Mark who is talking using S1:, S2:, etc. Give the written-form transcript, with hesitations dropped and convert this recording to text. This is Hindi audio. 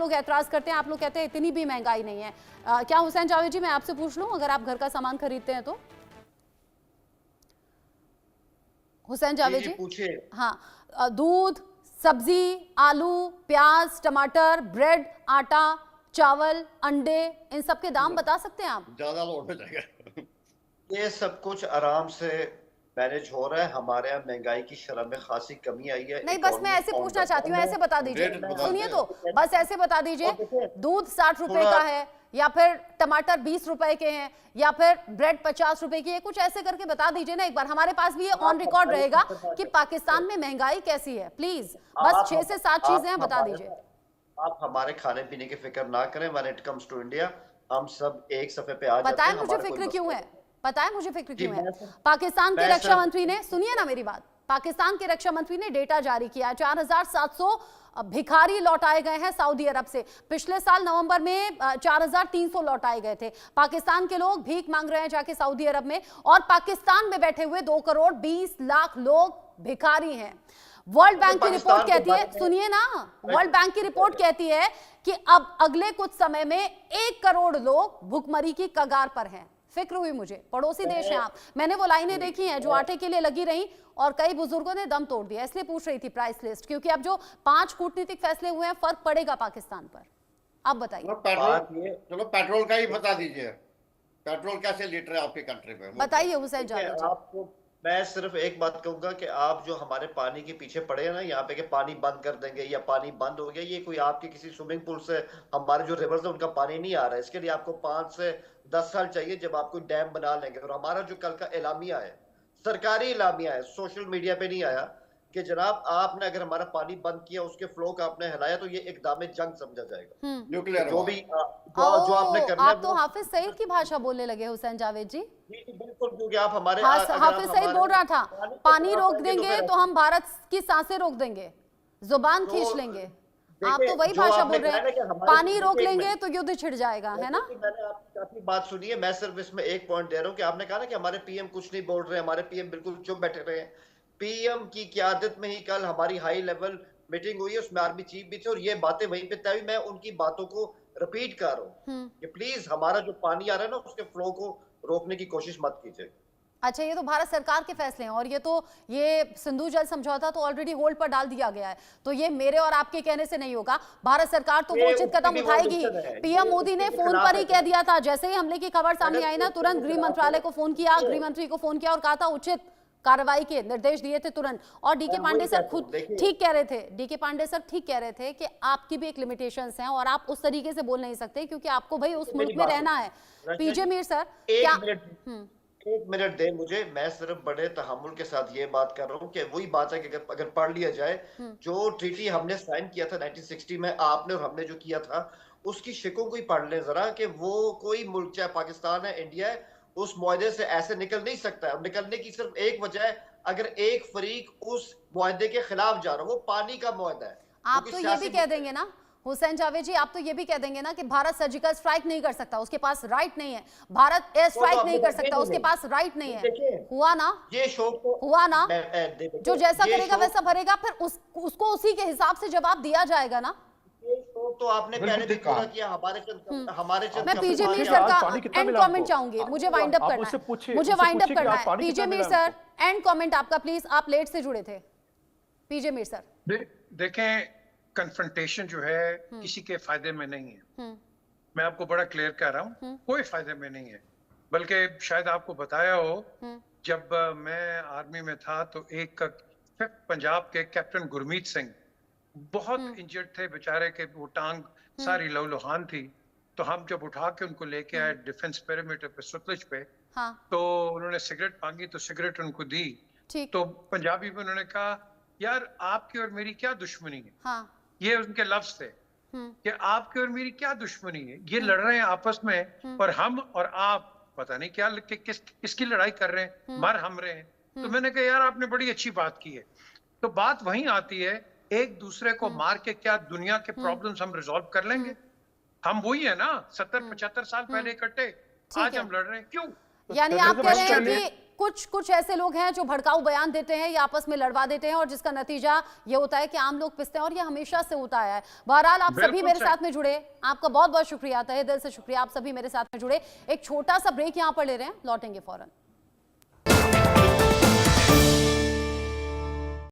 S1: लोग एतराज करते हैं, आप लोग कहते हैं इतनी भी महंगाई नहीं है। क्या हुसैन जावेद जी मैं आपसे पूछ लूं, अगर आप घर का सामान खरीदते हैं तो? हुसैन जावेद जी
S2: पूछिए।
S1: हाँ, दूध, सब्जी, आलू, प्याज, टमाटर, ब्रेड, आटा, चावल, अंडे, इन सब के दाम बता सकते हैं आप?
S2: ज्यादा लोड हो जाएगा। ये सब कुछ आराम से मैनेज हो रहा है। हमारे यहाँ महंगाई की शरह में खासी कमी आई है।
S1: नहीं, बस मैं ऐसे पूछना चाहती हूँ, ऐसे बता दीजिए, सुनिए तो, बस ऐसे बता दीजिए, दूध 60 रुपए का है, या फिर टमाटर 20 रुपए के हैं, या फिर ब्रेड 50 रुपए की है, कुछ ऐसे करके बता दीजिए ना एक बार, हमारे पास भी ये ऑन रिकॉर्ड रहेगा कि पाकिस्तान में महंगाई कैसी है। प्लीज बस 6 से 7 चीजें हैं, बता दीजिए।
S2: आप हमारे खाने पीने की फिक्र ना करें। When it comes to India हम सब एक सफे पे आ जाते हैं।
S1: बताएं मुझे फिक्र क्यों है, बताएं मुझे फिक्र क्यों है। पाकिस्तान के रक्षा मंत्री ने, सुनिए ना मेरी बात, पाकिस्तान के रक्षा मंत्री ने डेटा जारी किया, 4700 भिखारी लौटाए गए हैं सऊदी अरब से। पिछले साल नवंबर में 4300 लौटाए गए थे। पाकिस्तान के लोग भीख मांग रहे हैं जाके सऊदी अरब में, और पाकिस्तान में बैठे हुए 2 करोड़ 20 लाख लोग भिखारी हैं। वर्ल्ड बैंक की रिपोर्ट कहती है, सुनिए ना, वर्ल्ड बैंक की रिपोर्ट कहती है कि अब अगले कुछ समय में 1 करोड़ लोग भुखमरी की कगार पर हैं। फिक्र हुई मुझे, पड़ोसी देश हैं आप, मैंने वो लाइनें देखी हैं जो आटे के लिए लगी रही और कई बुजुर्गों ने दम तोड़ दिया, इसलिए पूछ रही थी प्राइस लिस्ट, क्योंकि अब जो 5 कूटनीतिक फैसले हुए हैं फर्क पड़ेगा पाकिस्तान पर। आप बताइए।
S2: चलो पेट्रोल का ही बता दीजिए, पेट्रोल कैसे लीटर है आपकी कंट्री में,
S1: बताइए हुसैन जावेद जी।
S2: आपको मैं सिर्फ एक बात कहूंगा कि आप जो हमारे पानी के पीछे पड़े हैं ना यहाँ पे, कि पानी बंद कर देंगे या पानी बंद हो गया, ये कोई आपके किसी स्विमिंग पूल से हमारे जो रिवर्स है उनका पानी नहीं आ रहा है। इसके लिए आपको 5 से 10 साल चाहिए जब आप कोई डैम बना लेंगे। और हमारा जो कल का एलामिया है, सरकारी एलामिया है, सोशल मीडिया पे नहीं आया, कि जनाब आपने अगर हमारा पानी बंद किया, उसके फ्लो का आपने हिलाया, तो ये इकदाम जंग समझा जाएगा। न्यूक्लियर जो भी जो आपने करना है।
S1: आप तो हाफिज सईद की भाषा बोलने लगे हुसैन जावेद जी।
S2: बिल्कुल, क्योंकि आप हमारे
S1: हाफिज सईद बोल रहा था, पानी रोक देंगे तो हम भारत की सांसें रोक देंगे, जुबान खींच लेंगे। आप तो वही भाषा बोल रहे हैं, पानी रोक लेंगे तो युद्ध छिड़ जाएगा, है ना?
S2: मैंने आपकी बात सुनी है, मैं सिर्फ इसमें एक पॉइंट दे रहा हूँ कि आपने कहा ना कि हमारे पीएम कुछ नहीं बोल रहे, हमारे पीएम बिल्कुल चुप बैठे रहे हैं। पीएम की क़यादत में ही कल हमारी हाई लेवल मीटिंग हुई है, उसमें आर्मी चीफ भी थे, और ये बातें वहीं पे तय हुई। मैं उनकी बातों को रिपीट कर रहा हूँ कि प्लीज हमारा जो पानी आ रहा है ना, उसके फ्लो को रोकने की कोशिश मत कीजिए।
S1: अच्छा, ये तो भारत सरकार के फैसले हैं, और ये सिंधु जल समझौता तो ऑलरेडी होल्ड पर डाल दिया गया है, तो ये मेरे और आपके कहने से नहीं होगा। भारत सरकार तो वो उचित कदम उठाएगी। पीएम मोदी ने फोन पर ही कह दिया था, जैसे ही हमले की खबर सामने आई ना, तुरंत गृह मंत्रालय को फोन किया, गृह मंत्री को फोन किया और कहा था उचित कार्रवाई के निर्देश दिए थे तुरंत। और डीके पांडे सर खुद ठीक कह रहे थे, डीके पांडे सर ठीक कह रहे थे कि आपकी भी एक लिमिटेशंस हैं और आप उस तरीके से बोल नहीं सकते, क्योंकि आपको भाई उस मुल्क में रहना है। पीजे मीर सर, क्या
S2: एक मिनट दे मुझे, मैं सिर्फ बड़े तहम्मुल के साथ ये बात कर रहा हूँ कि वही बात है कि अगर पढ़ लिया जाए, जो ट्रीटी हमने साइन किया था 1960 में, आपने और हमने जो किया था, उसकी शिकों को ही पढ़ लें जरा, कि वो कोई मुल्क, चाहे पाकिस्तान है, इंडिया है, उस मुआहदे से ऐसे निकल नहीं सकता है। निकलने की सिर्फ एक वजह है, अगर एक फरीक उस मुआहदे के खिलाफ जा रहा हो, वो पानी का मुआहदा है।
S1: आप तो ये भी कह देंगे ना हुसैन जावेद जी, आप तो ये भी कह देंगे ना कि भारत सर्जिकल स्ट्राइक नहीं कर सकता, उसके पास राइट नहीं है। भारत एयर स्ट्राइक नहीं कर सकता, उसके पास राइट नहीं है। हुआ ना,
S2: ये शो
S1: हुआ ना, जो जैसा करेगा वैसा भरेगा, फिर उसको उसी के हिसाब से जवाब दिया जाएगा ना।
S2: तो आपने पहले भी पूरा किया, हमारे
S1: मैं पीजे मीर सर का एंड कमेंट चाहूंगी, मुझे वाइंड अप करना है, मुझे वाइंड अप करना है। पीजे मीर सर, एंड कमेंट आपका प्लीज, आप लेट से जुड़े थे। पीजे मीर सर,
S3: देखें, कन्फ्रंटेशन जो है किसी के फायदे में नहीं है। मैं आपको बड़ा क्लियर कह रहा हूँ, कोई फायदे में नहीं है। बल्कि शायद आपको बताया हो, जब मैं आर्मी में था तो एक 5th पंजाब के कैप्टन गुरमीत सिंह बहुत इंजर्ड थे बेचारे, के वो टांग सारी लहूलुहान थी, तो हम जब उठा के उनको लेके आए डिफेंस पेरीमीटर पे सुतलज पे, तो उन्होंने सिगरेट मांगी तो सिगरेट उनको दी, तो पंजाबी में उन्होंने कहा, यार आपकी और मेरी क्या दुश्मनी है। ये उनके लफ्ज थे कि आपकी और मेरी क्या दुश्मनी है, ये लड़ रहे हैं आपस में, और हम और आप पता नहीं क्या किसकी लड़ाई कर रहे हैं, मर हम रहे हैं। तो मैंने कहा यार आपने बड़ी अच्छी बात की है। तो बात वहीं आती है, एक दूसरे को मार के क्या दुनिया के प्रॉब्लम्स हम रिजॉल्व कर लेंगे? हम वही है ना, 70-75 साल पहले इकट्ठे, आज हम लड़ रहे हैं, क्यों?
S1: यानी आप कह रहे हैं कि कुछ ऐसे लोग हैं जो भड़काऊ बयान देते हैं या आपस में लड़वा देते हैं और जिसका नतीजा ये होता है कि आम लोग पिसते हैं, और ये हमेशा से होता आया है। बहरहाल आप सभी मेरे साथ में जुड़े, आपका बहुत बहुत शुक्रिया, तहे दिल से शुक्रिया, आप सभी मेरे साथ में जुड़े। एक छोटा सा ब्रेक यहाँ पर ले रहे हैं, लौटेंगे फौरन।